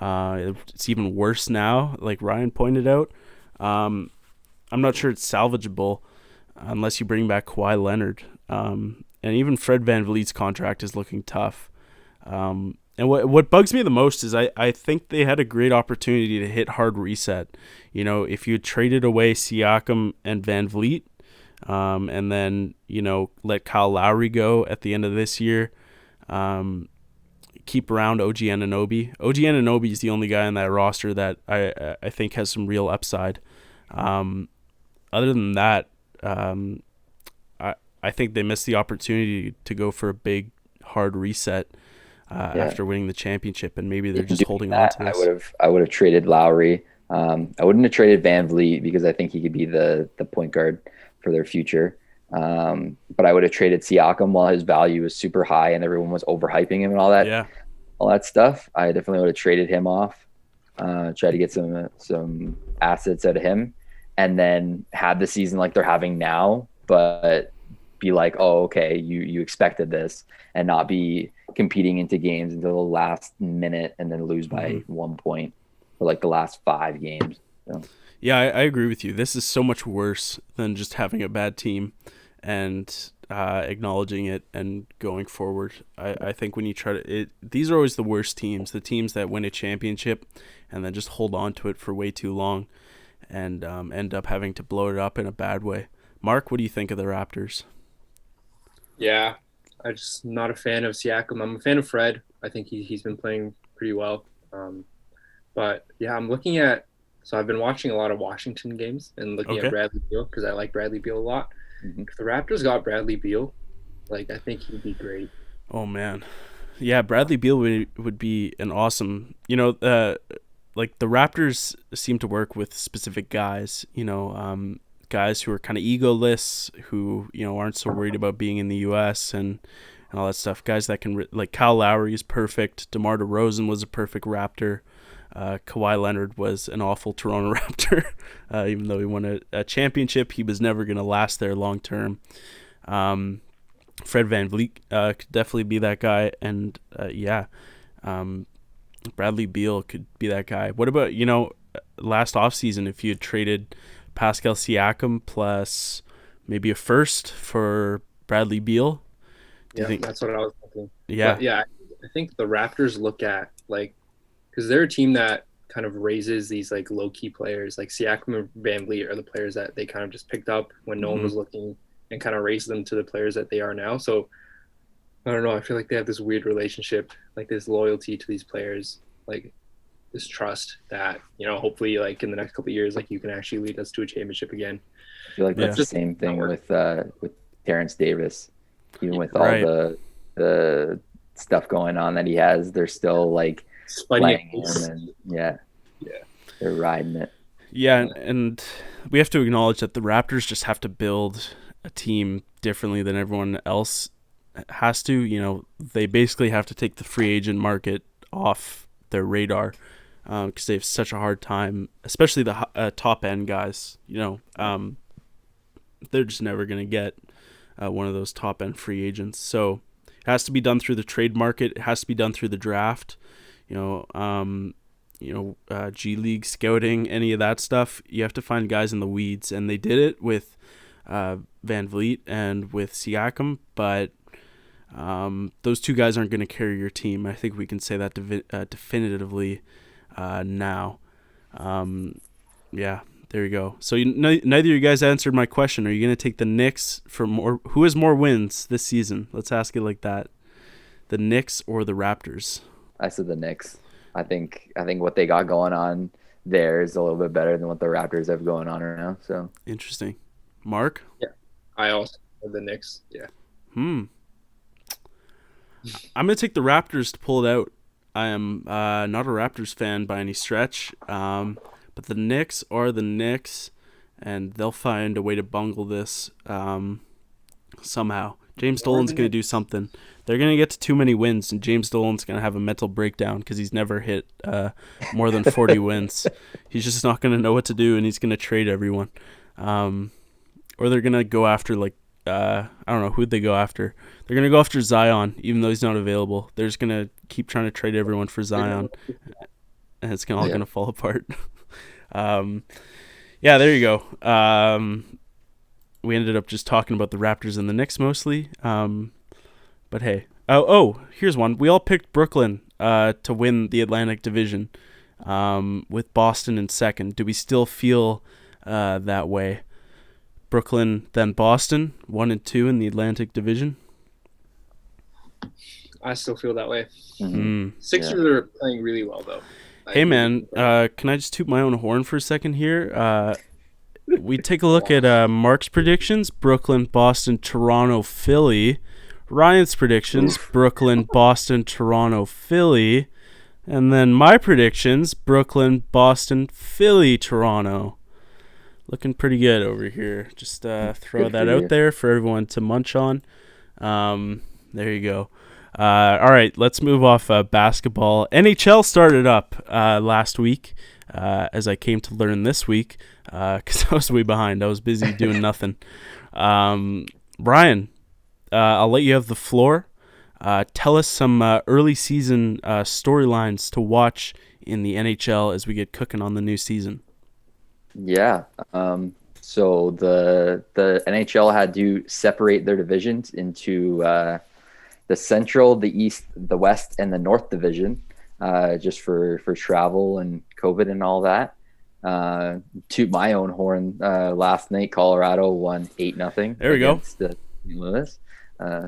It's even worse now, like Ryan pointed out. I'm not sure it's salvageable unless you bring back Kawhi Leonard. And even Fred VanVleet's contract is looking tough. And what bugs me the most is I think they had a great opportunity to hit hard reset. If you had traded away Siakam and VanVleet, and then, let Kyle Lowry go at the end of this year. Keep around OG Anunoby. OG Anunoby is the only guy on that roster that I think has some real upside. Other than that, I think they missed the opportunity to go for a big, hard reset after winning the championship, and maybe they're just holding on to this. I would have traded Lowry. I wouldn't have traded Van Vliet because I think he could be the point guard for their future. But I would have traded Siakam while his value was super high and everyone was overhyping him and all that stuff. I definitely would have traded him off, try to get some assets out of him, and then had the season like they're having now, but be like, oh, okay, you expected this, and not be competing into games until the last minute and then lose by 1 point for like the last 5 games. So. Yeah, I agree with you. This is so much worse than just having a bad team and acknowledging it and going forward. I think when you these are always the worst teams, the teams that win a championship and then just hold on to it for way too long and end up having to blow it up in a bad way. Mark, what do you think of the Raptors? Yeah, I'm just not a fan of Siakam. I'm a fan of Fred. I think he's been playing pretty well. But yeah, I'm looking at. So I've been watching a lot of Washington games and looking at Bradley Beal because I like Bradley Beal a lot. If the Raptors got Bradley Beal, like I think he'd be great. Oh man, yeah, Bradley Beal would be an awesome. Like the Raptors seem to work with specific guys. Guys who are kind of egoless, who aren't so worried about being in the U.S. and all that stuff. Guys that can like Kyle Lowry is perfect. DeMar DeRozan was a perfect Raptor. Kawhi Leonard was an awful Toronto Raptor. Even though he won a championship, he was never going to last there long term. Fred VanVleet could definitely be that guy, and Bradley Beal could be that guy. What about last offseason if you had traded Pascal Siakam plus maybe a first for Bradley Beal? That's what I was thinking. Yeah. But yeah, I think the Raptors look at because they're a team that kind of raises these like low-key players. Like Siakam and VanVleet are the players that they kind of just picked up when no one was looking and kind of raised them to the players that they are now. So I don't know. I feel like they have this weird relationship, like this loyalty to these players, like this trust that, hopefully like in the next couple of years, like you can actually lead us to a championship again. I feel like that's the same thing with Terrence Davis. Even with all the stuff going on that he has, they're still like playing him, and they're riding it. Yeah, and we have to acknowledge that the Raptors just have to build a team differently than everyone else has to. They basically have to take the free agent market off their radar because they have such a hard time, especially the top end guys. They're just never going to get one of those top end free agents. So it has to be done through the trade market. It has to be done through the draft. G League scouting, any of that stuff. You have to find guys in the weeds, and they did it with VanVleet and with Siakam, but those two guys aren't going to carry your team. I think we can say that definitively now. There you go. So neither of you guys answered my question. Are you going to take the Knicks for more? Who has more wins this season? Let's ask it like that. The Knicks or the Raptors? I said the Knicks. I think what they got going on there is a little bit better than what the Raptors have going on right now. So interesting. Mark? Yeah, I also said the Knicks. Yeah. I'm going to take the Raptors to pull it out. I am not a Raptors fan by any stretch, but the Knicks are the Knicks, and they'll find a way to bungle this somehow. James Dolan's going to do something. They're going to get to too many wins, and James Dolan's going to have a mental breakdown because he's never hit more than 40 wins. He's just not going to know what to do, and he's going to trade everyone. Or they're going to go after, I don't know, who'd they go after? They're going to go after Zion, even though he's not available. They're just going to keep trying to trade everyone for Zion, and it's all going to fall apart. There you go. We ended up just talking about the Raptors and the Knicks mostly. But hey. Oh, here's one. We all picked Brooklyn to win the Atlantic Division with Boston in second. Do we still feel that way? Brooklyn, then Boston, 1 and 2 in the Atlantic Division. I still feel that way. Mm. Sixers are playing really well, though. Hey, man, can I just toot my own horn for a second here? We take a look at Mark's predictions: Brooklyn, Boston, Toronto, Philly. Ryan's predictions: Brooklyn, Boston, Toronto, Philly. And then my predictions: Brooklyn, Boston, Philly, Toronto. Looking pretty good over here. Just throw that out there for everyone to munch on. There you go. All right, let's move off basketball. NHL started up last week, as I came to learn this week, because I was way behind. I was busy doing nothing. Brian, I'll let you have the floor. Tell us some early season storylines to watch in the NHL as we get cooking on the new season. Yeah. So the NHL had to separate their divisions into the Central, the East, the West, and the North Division, just for travel and COVID and all that. Toot my own horn. Last night, Colorado won 8-0. There we go. Against St. Louis.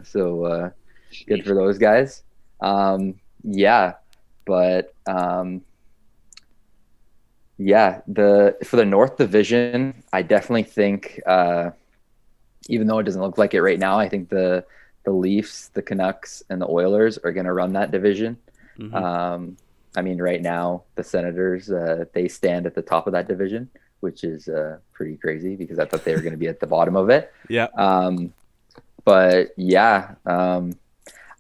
So good for those guys. Yeah, but yeah, for the North Division, I definitely think, even though it doesn't look like it right now, I think the Leafs, the Canucks, and the Oilers are going to run that division. Mm-hmm. I mean, right now, the Senators, they stand at the top of that division, which is pretty crazy because I thought they were going to be at the bottom of it. Yeah. But yeah, I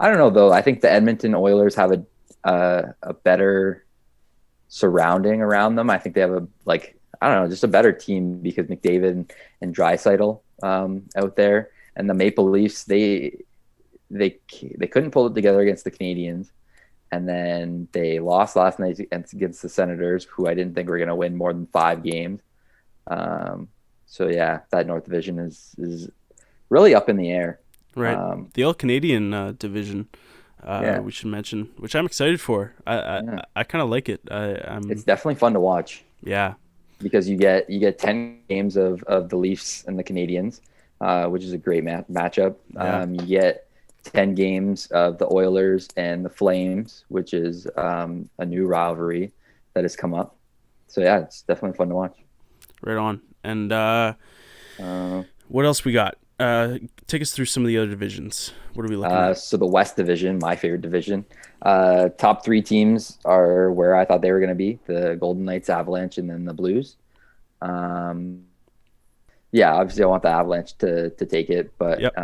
don't know though. I think the Edmonton Oilers have a better surrounding around them. I think they have just a better team because McDavid and Draisaitl out there, and the Maple Leafs they couldn't pull it together against the Canadiens, and then they lost last night against the Senators, who I didn't think were going to win more than 5 games. So yeah, that North Division is really up in the air. Right. The all Canadian division. We should mention, which I'm excited for. I kind of like it. It's definitely fun to watch. Yeah, because you get 10 games of the Leafs and the Canadiens, which is a great matchup. Yeah. You get 10 games of the Oilers and the Flames, which is a new rivalry that has come up. So yeah, it's definitely fun to watch. Right on. And what else we got? Take us through some of the other divisions. What are we looking at? So the West Division, my favorite division. Top 3 teams are where I thought they were going to be: the Golden Knights, Avalanche, and then the Blues. Yeah, obviously I want the Avalanche to take it, but yep.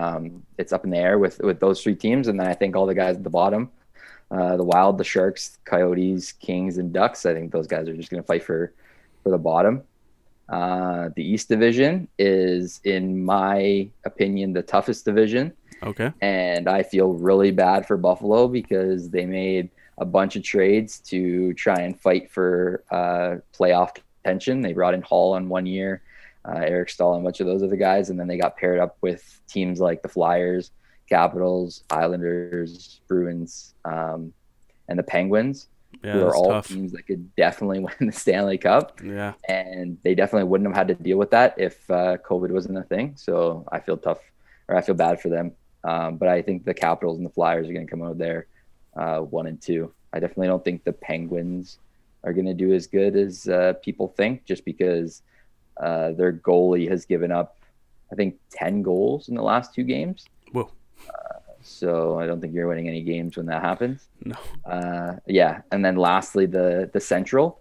It's up in the air with those 3 teams, and then I think all the guys at the bottom, the Wild, the Sharks, Coyotes, Kings, and Ducks. I think those guys are just going to fight for the bottom. The East Division is, in my opinion, the toughest division. Okay. And I feel really bad for Buffalo because they made a bunch of trades to try and fight for playoff contention. They brought in Hall on 1 year, Eric Stahl, and a bunch of those other guys, and then they got paired up with teams like the Flyers, Capitals, Islanders, Bruins, and the Penguins. Yeah, who are all tough. Teams that could definitely win the Stanley Cup. Yeah. And they definitely wouldn't have had to deal with that if COVID wasn't a thing. So I feel bad for them. But I think the Capitals and the Flyers are going to come out there 1 and 2. I definitely don't think the Penguins are going to do as good as people think, just because their goalie has given up, I think, 10 goals in the last 2 games. Whoa. So I don't think you're winning any games when that happens. No. Yeah. And then lastly, the Central.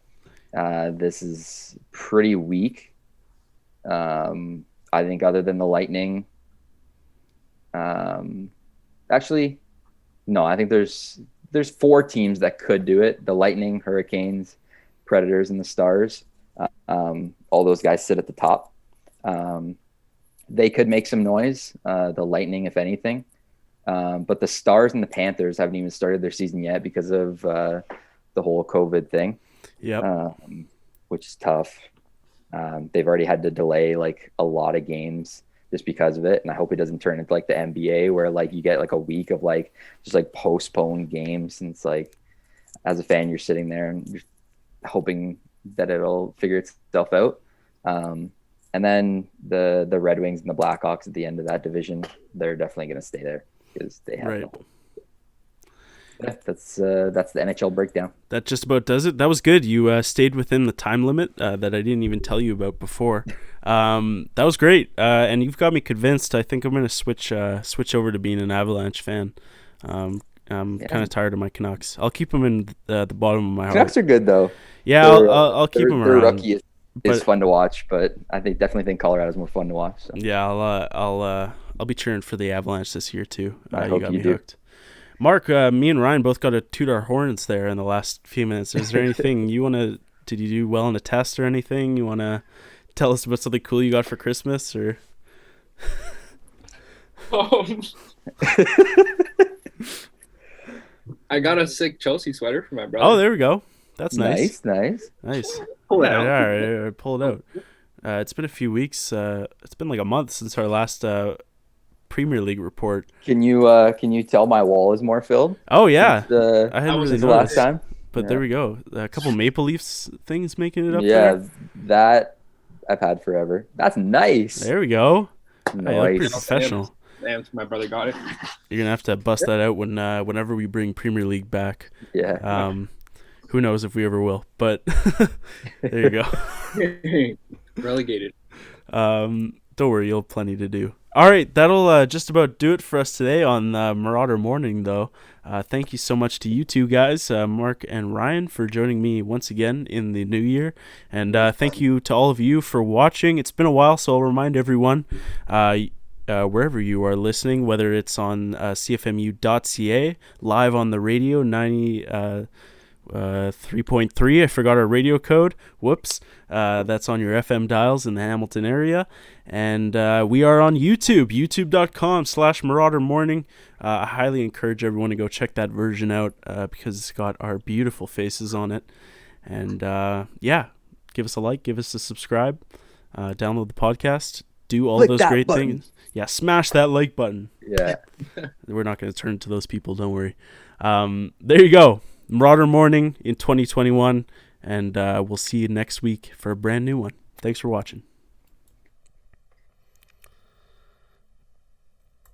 This is pretty weak. I think other than the Lightning. Actually, no, I think there's 4 teams that could do it. The Lightning, Hurricanes, Predators, and the Stars. All those guys sit at the top. They could make some noise. The Lightning, if anything. But the Stars and the Panthers haven't even started their season yet because of the whole COVID thing. Yeah. Which is tough. They've already had to delay like a lot of games just because of it, and I hope it doesn't turn into like the NBA where like you get like a week of like just like postponed games, and it's like as a fan you're sitting there and you're hoping that it'll figure itself out. And And then the Red Wings and the Blackhawks at the end of that division, they're definitely going to stay there because they have no. Yeah, that's the NHL breakdown. That just about does it. That was good. You stayed within the time limit that I didn't even tell you about before. That was great, and you've got me convinced. I think I'm going to switch over to being an Avalanche fan. I'm kind of tired of my Canucks. I'll keep them in the bottom of my heart. Canucks are good though. Yeah, I'll keep them around. Their rookie is fun to watch, but I definitely think Colorado's more fun to watch. So. Yeah, I'll be cheering for the Avalanche this year too. I hope got you me do. Hooked. Mark, me and Ryan both got to toot our horns there in the last few minutes. Is there anything you want to? Did you do well in a test or anything? You want to tell us about something cool you got for Christmas or? I got a sick Chelsea sweater for my brother. Oh, there we go. That's nice. Nice. Pull it out. All right, pull it out. It's been a few weeks. It's been like a month since our last Premier League report. Can you tell my wall is more filled? Oh yeah, I hadn't really noticed the last time. But there we go. A couple Maple Leafs things making it up. Yeah, there. that I've had forever. That's nice. There we go. Nice. Pretty professional. My brother got it. You're gonna have to bust that out whenever we bring Premier League back. Yeah. Who knows if we ever will? But there you go. Relegated. Don't worry, you'll have plenty to do. All right, that'll just about do it for us today on Marauder Morning, though. Thank you so much to you two guys, Mark and Ryan, for joining me once again in the new year. And thank you to all of you for watching. It's been a while, so I'll remind everyone, wherever you are listening, whether it's on cfmu.ca, live on the radio, 3.3. I forgot our radio code. Whoops. That's on your FM dials in the Hamilton area. And we are on YouTube, youtube.com/Marauder Morning. I highly encourage everyone to go check that version out because it's got our beautiful faces on it. And yeah, give us a like, give us a subscribe, download the podcast, do all those great things. Yeah, smash that like button. Yeah. We're not going to turn to those people, don't worry. There you go. Marauder Morning in 2021, and we'll see you next week for a brand new one. Thanks for watching.